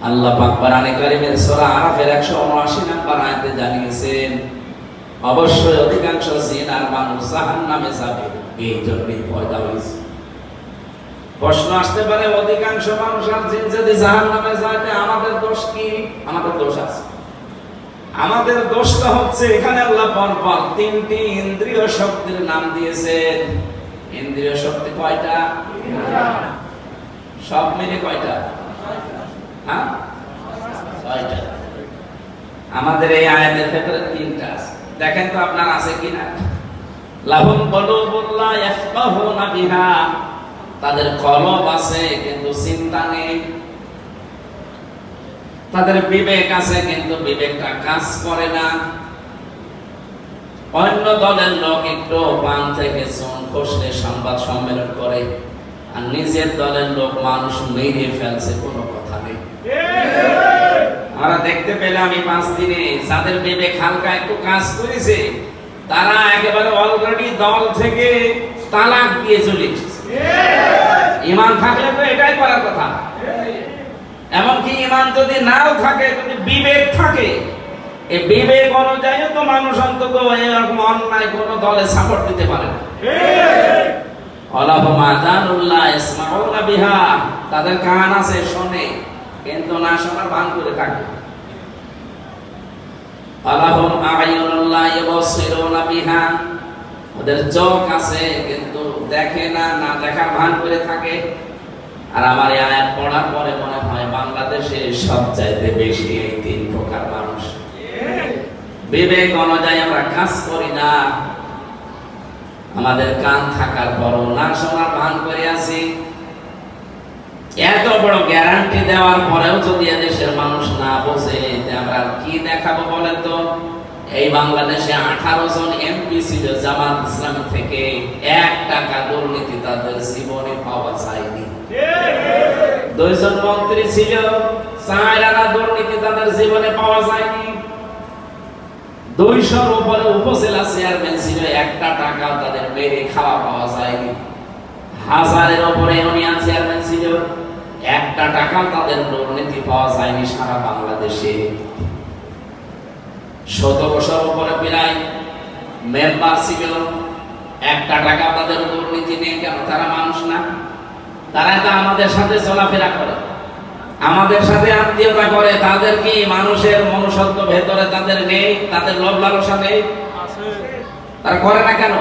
আল্লাহ পাক কোরআনে কারীমের সূরা আরাফের 179 নম্বর আয়াতে জানিয়েছেন, অবশ্যই অধিকাংশ জিন আর মানুষ জাহান্নামে যাবে, এই জন্যই পয়দা হয়েছে। প্রশ্ন আসতে পারে, অধিকাংশ মানুষ আর জিন যদি জাহান্নামে যায় আমাদের দোষ কি? আমাদের দোষ আছে। আমাদের দোষটা হচ্ছে এখানে আল্লাহ পরপর তিনটি ইন্দ্রিয় শক্তির নাম দিয়েছেন। ইন্দ্রিয় শক্তি কয়টা? সব মিলে কয়টা? হ্যাঁ, ছয়টা। আমাদের এই আয়াতের ভেতরে তিনটা আছে। দেখেন তো আপনার আছে কিনা। লাহুম কুলুবুন লা ইয়াফকাহুনা বিহা, তাদের কলব আছে কিন্তু চিন্তা নেই। তাদের বিবেক আছে কিন্তু বিবেকটা কাজ করে না। অন্য দলের লোক একটু পান থেকে চুন খসলে সংবাদ সম্মেলন করে, আর নিজের দলের লোক মানুষ মেরে ফেলছে, কোনো কথা নেই। আমরা দেখতে পেলাম এই 5 দিনে যাদের বিবেক হালকা একটু কাজ করেছে, তারা একেবারে অলরেডি দল থেকে তালাক দিয়ে চলে এসেছে। ঈমান থাকলে তো এটাই করার কথা। এমনকি ঈমান যদি নাও থাকে, যদি বিবেক থাকে, এই বিবেক অনুযায়ী তো মানুষ অন্তত এরকম অন্যায় কোন দলে সাপোর্ট দিতে পারে না। তাদের কান আছে, শোনে, কিন্তু না শোনার ভান করে থাকে। ওদের চোখ আছে কিন্তু দেখে না, না দেখার ভান করে থাকে। আর আমার এই আয়াত পড়ার পরে মনে হয় বাংলাদেশে সবচাইতে বেশি এই 3 প্রকার মানুষ। বিবেক অনুযায়ী আমরা কাজ করি না, আমাদের কান থাকার পরও না শোনার ভান করে আছি। এত বড় গ্যারান্টি দেওয়ার পরেও যদি দেশের মানুষ না বোঝে, আমরা কি দেখাবো বলেন তো? এই বাংলাদেশে 18 জন এমপি ছিল জামাত ইসলামী থেকে, 1 টাকা দুর্নীতি তাদের জীবনে পাওয়া যায়নি। 2 জন মন্ত্রী ছিল, 4 আনা দুর্নীতি তাদের জীবনে পাওয়া যায়নি। 200 উপরে উপজেলা চেয়ারম্যান ছিল, 1 টাকা তাদের মেরে খাওয়া পাওয়া যায়নি। 1000-এর উপরে ইউনিয়ন চেয়ারম্যান ছিল, 1 টাকা তাদের দুর্নীতি পাওয়া যায়নি সারা বাংলাদেশে। 1700 উপরে প্রায় মেম্বার ছিল, 1 টাকা তাদের দুর্নীতি নেই। কেন? তারা মানুষ না? তারা তো আমাদের সাথে চলাফেরা করে, আমাদের সাথে আত্মীয়তা করে। তাদের কি মানুষের মনুষ্যত্ব ভেতরে তাদের নেই? তাদের লোভ লালসা নেই? তারা করে না কেন?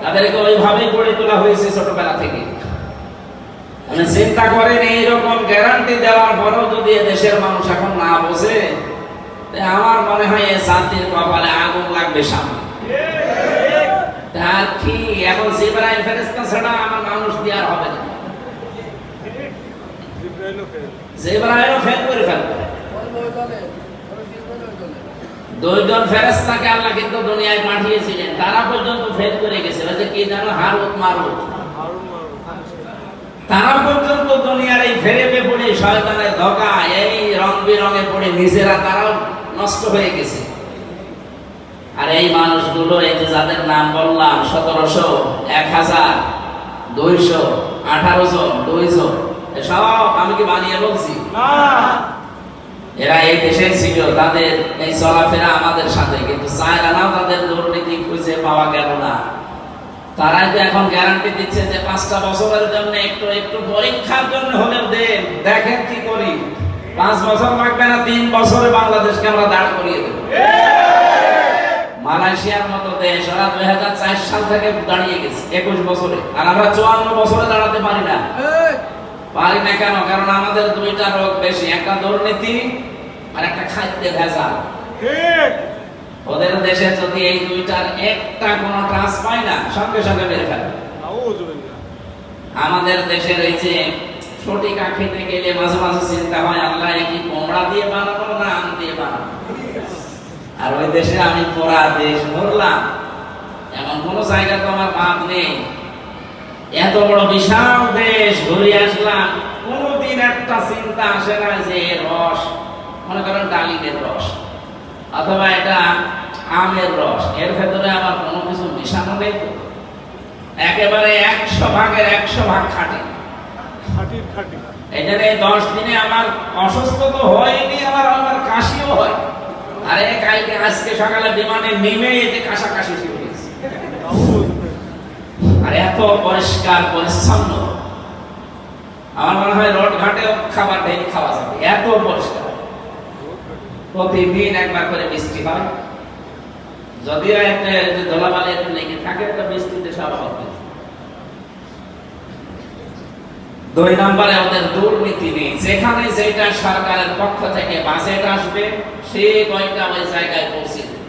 তাদেরকে ওইভাবেই গড়ে তোলা হয়েছে ছোটবেলা থেকে। আমি চিন্তা করেন, এইরকম গ্যারান্টি দেওয়ার পরেও যদি দেশের মানুষ এখন না বোঝে, আমার মনে হয় এই জাতির কপালে আগুন লাগবে সামনে। তার কি এখন জিবরাইল ফেরেশতা ছাড়া আমার মানুষ দিয়ে আর হবে না। জিবরাইলও ফেল করে ফেলবে। 2 জন ফেরেশতাকে আল্লাহ কিন্তু দুনিয়ায় পাঠিয়েছিলেন, তারা পর্যন্ত ফেল করে গেছে। যে কি জানো, হারুত মারুত। তারা পর্যন্ত দুনিয়ার এই ফেরেবে পড়ে, শয়তানের ধোঁকা, এই রং বিরঙে পড়ে নিজেরা তারাও নষ্ট হয়ে গেছে। আর এই মানুষগুলো, এই যে যাদের নাম বললাম, 1700, 1000, 200, 18 জন, 2 জন, সব আমি কি বানিয়ে বলছি? এরা এই দেশে ছিল, তাদের এই চলাফেরা আমাদের সাথে, কিন্তু 4 আনাও তাদের দুর্নীতি খুঁজে পাওয়া গেল না। তারাই তো এখন গ্যারান্টি দিচ্ছে যে 5টা বছরের জন্য একটু পরীক্ষার জন্য হলেও দেন, দেখেন কি করি। 5 বছর লাগবে না, 3 বছরে বাংলাদেশকে আমরা দাঁড় করিয়ে দেব। মালয়েশিয়ার মতো দেশ, ওরা 2004 সাল থেকে দাঁড়িয়ে গেছে 21 বছরে, আর আমরা 54 বছরে দাঁড়াতে পারি না। পারি না কেন? কারণ আমাদের 2টা রোগ বেশি, একটা দুর্নীতি আর একটা খাদ্যে ভেজাল। ওদের দেশে যদি এই 2টার একটা কোনো ট্রান্স পায় না, সঙ্গে সঙ্গে মেরে ফেলে। আমাদের দেশের এই যে ফটিকা খেতে গেলে মাঝে মাঝে চিন্তা হয়, আল্লাহ কি কোমড়া দিয়ে বানাবো না আম দিয়ে বানাবো? আর ওই দেশে আমি পুরা দেশ ঘুরলাম, এমন কোন জায়গা তো আমার বাদ নেই। এত বড় বিশাল দেশ ঘুরে আসলাম, কোনদিন একটা চিন্তা আসে না যে রস, মনে করেন ডালিমের রস অথবা এটা আমের রস, এর ভেতরে আমার কোনো কিছু মিশানো নেই তো। একেবারে 100 ভাগের 100 ভাগ খাঁটি। এই জন্য 10 দিনে আমার অসুস্থ তো হয়নি, আমার কাশিও হয়। আরে কালকে আজকে সকালে বিমানে নেমে এতে কাশাকাশি শুরু হয়েছে। আর এত পরিষ্কার পরিচ্ছন্ন, আমার মনে হয় রোড ঘাটে খাবার ডেইলি খাওয়া যাবে, এত পরিষ্কার। প্রতিদিন একবার করে বৃষ্টি হয়, যদিও একটা ধুলাবালি একটু লেগে থাকে, তো বৃষ্টিতে সব হবে। 2 নম্বরে ওদের দুর্নীতি নেই, যেখানে যেটা সরকারের পক্ষ থেকে বাজেট আসবে সে কয়টা ওই জায়গায় পৌঁছে দেবে।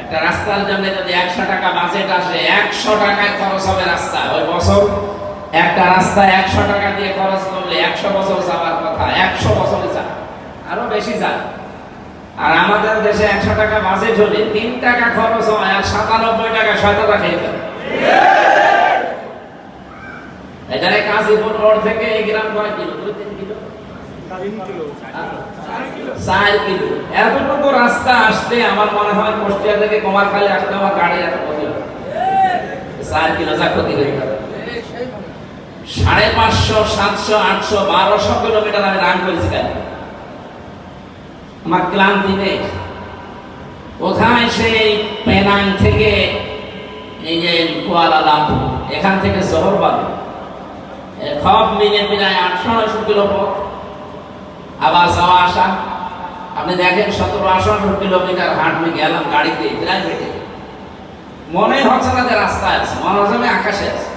একটা রাস্তার জন্য যদি 100 টাকা বাজেট আসে, 100 টাকায় খরচ হবে রাস্তা। ওই বছর একটা রাস্তা 100 টাকা দিয়ে খরচ করলে 100 বছর যাওয়ার কথা 100 বছরে যায়, আরো বেশি যায়। আর আমাদের দেশে 100 টাকা বাজেট হলে 3 টাকা খরচ হয়, আর 97 টাকা শয়তানা খেয়ে ফেলে। এখানে কাশীপুর রোড থেকে এই গ্রাম কয় কিলো? 2-3 kilo, 4 kilo. এতটুকু রাস্তা আসতে আমার মনে হয় কুষ্টিয়া থেকে কুমারখালী আসতে আমার গাড়ি এত ক্ষতি হয়। 4 কিলো যা ক্ষতি হয়ে গেল। 550, 700, 800, 1200 কিলোমিটার আমি রান করেছি কেন? আমার ক্লান্তি নেই। কোথায় সেই পেনাং থেকে এই যে কুয়ালালামপুর, এখান থেকে শহরবাদী সব মিলে প্রায় 800-900 কিলো পথ, আবার যাওয়া আসা। আপনি দেখেন 17-18 কিলোমিটার হাঁটতে গেলাম গাড়িতে, প্রাইভেটে, মনে হচ্ছে না যে রাস্তায় আছে, মনে হচ্ছে আমি আকাশে আছি।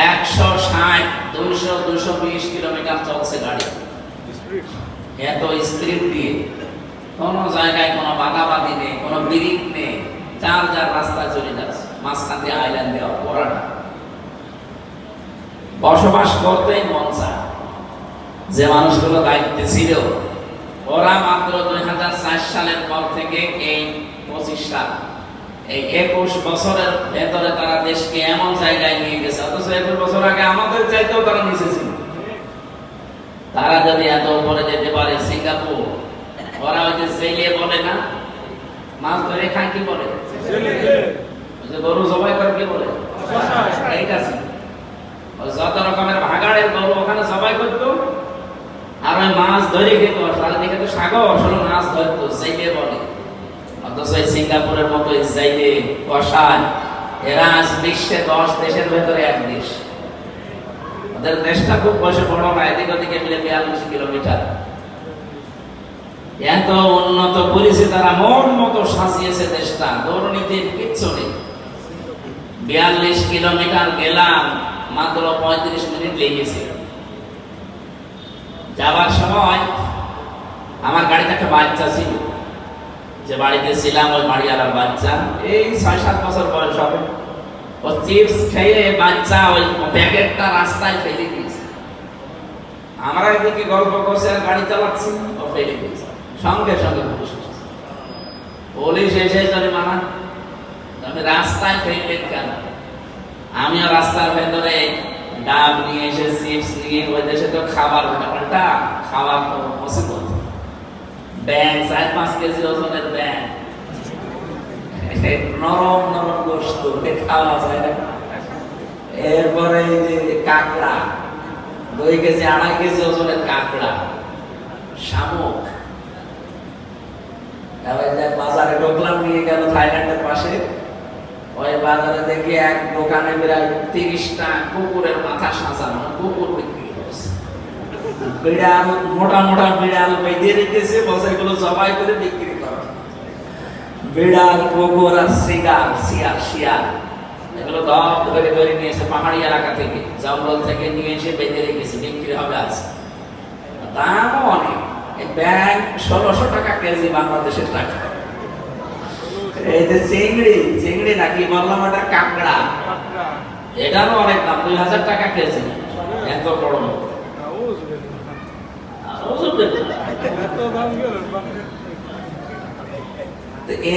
160, 200, 220 কিলোমিটার চলছে গাড়ি, এত স্পিড দিয়ে। কোনো জায়গায় কোনো বাধাবাধি নেই, কোনো ব্রিজ নেই, যার রাস্তায় চলে যাচ্ছে, মাঝখান দিয়ে আইল্যান্ড দেওয়া পড়াটা। বসবাস করতেই মন চায়। যে মানুষগুলো দায়িত্বে ছিল, ওরা মাত্র 2004 সালের পর থেকে এই 25 সাল, এই 21 বছরের ভেতরে তারা দেশকে এমন জায়গায় নিয়ে গেছে। অথচ 21 বছর আগে আমাদের চাইতেও তারা নিচে ছিল। তারা যদি এত উপরে যেতে পারে, সিঙ্গাপুর, ওরা ওই যে জেলে বলে না, মাছ ধরে খায় কি বলে, গরু জবাই করে কি বলে, এইটা ছিল। যত রকমের ভাগাড়ের গরু ওখানে জবাই করতো, আর ওই মাছ ধরে খেত। চারিদিকে তো সাগর, আসলে মাছ ধরতো, জেলে বলে। অথচ সিঙ্গাপুরের মতো জেলে কষায়, এরা আজ বিশ্বে 10 দেশের ভেতরে 1 দেশ। ওদের দেশটা খুব বসে বড় না, এদিক ওদিকে মিলে 42 কিলোমিটার। এত উন্নত করেছে তারা, মন মতো সাজিয়েছে দেশটা, দুর্নীতির কিচ্ছু নেই। 42 কিলোমিটার গেলাম, মাত্র 35 মিনিট লেগেছে। যাবার সময় আমার গাড়িতে একটা বাচ্চা ছিল, যে বাড়িতে ছিলাম, ওই বাড়িওয়ালার বাচ্চা, এই 6-7 বছর বয়স হবে। ও চিপস খেয়ে বাচ্চা ওই প্যাকেটটা রাস্তায় ফেলে দিয়েছে। আমরা এদিকে গল্প করছি আর গাড়ি চালাচ্ছি, ও ফেলে দিয়েছে। সঙ্গে সঙ্গে পুলিশ এসে জরিমানা। আমি রাস্তায় ফেললেন কেন? আমিও রাস্তার ভেতরে ডাব নিয়ে এসে, চিপস নিয়ে, ওই দেশে তো খাবার উল্টা খাবার তো মুসিবত। ব্যাং 4-5 কেজি ওজনের ব্যাং, নরম নরম গোশত, খাওয়া যায় না। এরপরে যে কাঁকড়া, 2 কেজি 2.5 কেজি ওজনের কাঁকড়া, শামুক। বাজারে ঢুকলাম, নিয়ে গেল থাইল্যান্ডের পাশে। ওই বাজারে দেখি এক দোকানে প্রায় 30টা কুকুরের মাথা সাজানো, কুকুর বিক্রি হচ্ছে। বিড়াল, মোটা মোটা বিড়াল বেঁধে রেখেছে, বসে এগুলো জবাই করে বিক্রি করে। বিড়াল, কুকুর আর শিয়াল, এগুলো ধরে ধরে নিয়ে এসে পাহাড়ি এলাকা থেকে, জঙ্গল থেকে নিয়ে এসে বেঁধে রেখেছে, বিক্রি হবে আজ। দামও অনেক। ব্যাং 1600 টাকা কেজি বাংলাদেশের টাকা। এই যে চিংড়ি নাকি বললাম, এটা কাঁকড়া, এটারও অনেক দাম, 2000 টাকা কেজি। এত বড়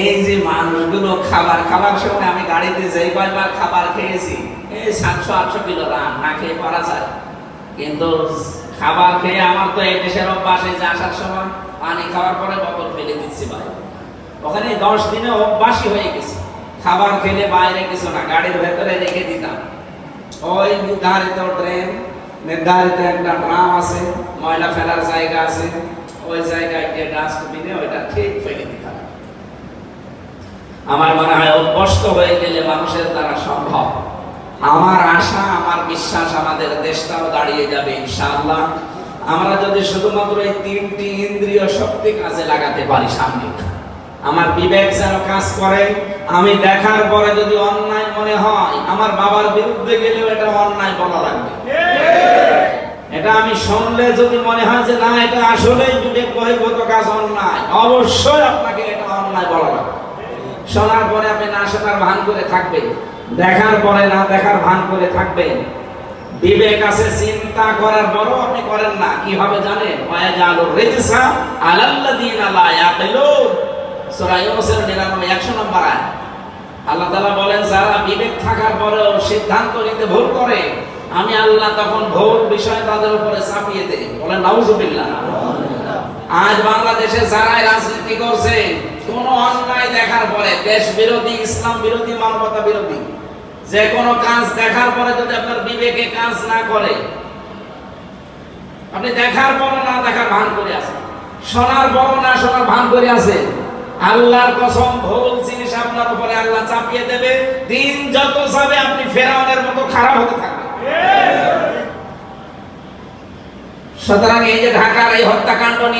এই যে মানুষগুলো খাবার সময়, আমি গাড়িতে যেই কয়বার খাবার খেয়েছি, এই 700-800 কিলো রান না খেয়ে পারা যায়। কিন্তু খাবার খেয়ে আমার তো এই দেশের অভ্যাস, এই যে আসার সময় পানি খাওয়ার পরে বোতল ফেলে দিচ্ছি ভাই। ওখানে 10 দিনে অভ্যাসই হয়ে গেছে, খাবার খেলে বাইরে কিছু না, গাড়ির ভেতরে রেখে দিতাম। ওই নির্ধারিত ড্রেন, নির্ধারিত একটা ড্রাম আছে, ময়লা ফেলার জায়গা আছে, ওই জায়গায় গিয়ে ডাস্টবিনে ওইটা ঠিক ফেলে দিতে হবে। আমার মনে হয় অভ্যস্ত হয়ে গেলে মানুষের দ্বারা সম্ভব। আমার আশা, আমার বিশ্বাস আমাদের দেশটাও দাঁড়িয়ে যাবে ইনশাআল্লাহ, আমরা যদি শুধুমাত্র এই 3টি ইন্দ্রিয় শক্তি কাজে লাগাতে পারি সামনে। আমার বিবেক যেন কাজ করে, আমি দেখার পরে যদি অন্যায় মনে হয়, আমার বাবার বিরুদ্ধে গেলেও এটা অন্যায় বলা লাগবে। এটা আমি শুনলে যদি মনে হয় যে না এটা আসলেই বিবেক বহির্ভূত কাজ, অন্যায়, অবশ্যই আপনাকে এটা অন্যায় বলা লাগবে। শোনার পরে আপনি না শোনার ভান করে থাকবেন, দেখার পরে না দেখার ভান করে থাকবেন। বিবেক আছে, চিন্তা করার পরও আপনি করেন না, কি হবে জানেন? ওয়ায়াজালুর রিজসা আলাল্লাযিনা লা ইয়াকিলুন, সূরা ইউনূসের 100 নম্বর আয়াত। আল্লাহ তাআলা বলেন যারা বিবেক থাকার পরেও সিদ্ধান্ত নিতে ভুল করে, আমি আল্লাহ তখন ভুল বিষয় তাদের উপরে চাপিয়ে দেই। বলেন নাউযুবিল্লাহ। আজ বাংলাদেশে যারা রাজনীতি করছে, কোন অন্যায় দেখার পরে, দেশ বিরোধী, ইসলাম বিরোধী, মানবতা বিরোধী যে কোনো কাজ দেখার পরে যদি আপনার বিবেকে কাজ না করে, আপনি দেখার পর না দেখার ভান করে আছেন, শোনার পর না শোনার ভান করে আছেন, আল্লাহর কসম ভুল জিনিস আপনার উপরে আল্লাহ চাপিয়ে দেবে। দিন যত যাবে আপনি ফেরাউনের মতো খারাপ হতে থাকবেন। সুতরাং এই যে ঢাকার এই হত্যাকাণ্ড নিয়ে